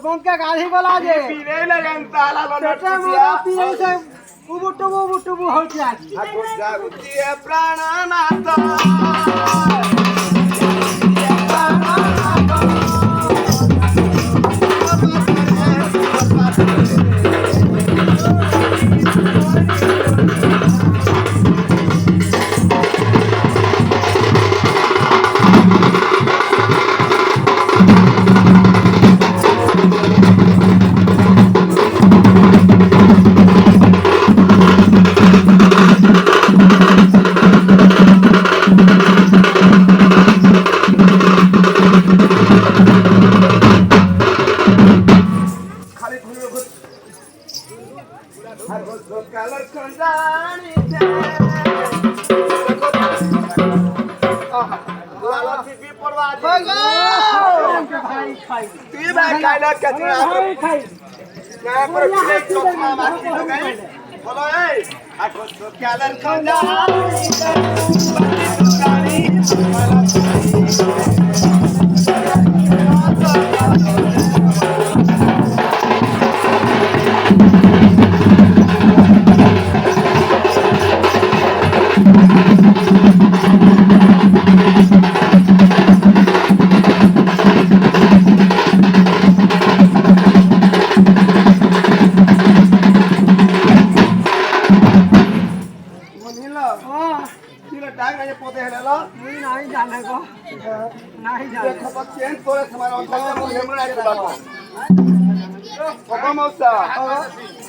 बंका गाड़ी बोला जे पीने लगन ताला लोना पेटे मोरा पीने से उबु टुबु हो जा आगो जागुती है प्राणनाथ ভাই খাই তুই ভাই খাইলো কেতনা ভাই খাই না করে প্লেট চশমা মাটি তো গাই বলো এই আঠো তো ক্যালার খাজা মনিলো কিলো ডাক না পদে হেলালো মুই নাই জানে গো নাই জানে খবর চেঞ্জ করে তোমার অন্তরে বলে মনে রাখতে পারবো মৌসা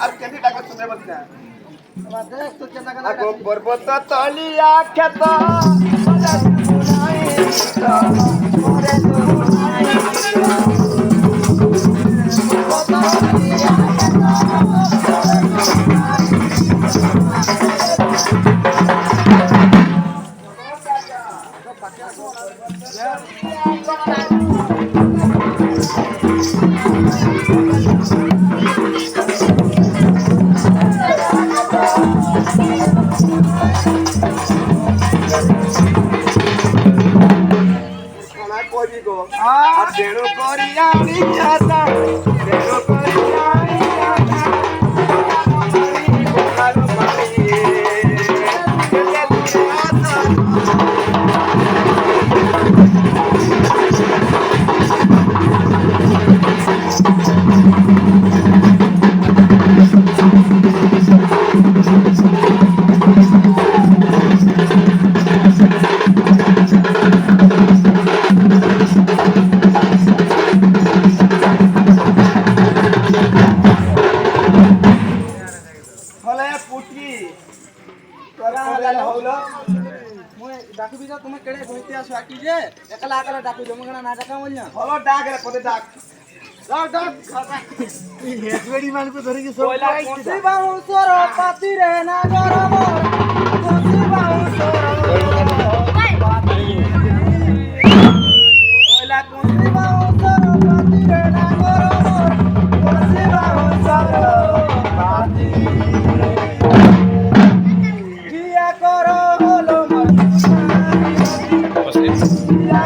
আর কেন টাকা শুনে বলছে আগো পর্বত তলিয়া ক্ষেত কবি গো আর দেড়ো করিয়া নিচাতা দেড়ো করিয়া হলে পুটি তোরা হলো মুই ডাকুবি যা তুমি কেড়ে বইতে আসো আকি যে একলা একলা ডাকু জমা কেনা না ডাকা বল না হলো ডাক রে পদে ডাক ডাক ডাক এই হেডবেড়ি মানকে ধরে কি কইলা কোসি বাউসর পাতি রে না গরম কোসি বাউসর কইলা কোসি বাউসর পাতি রে না গরম কোসি বাউসর পাতি কিয়া করো হলো মন কিয়া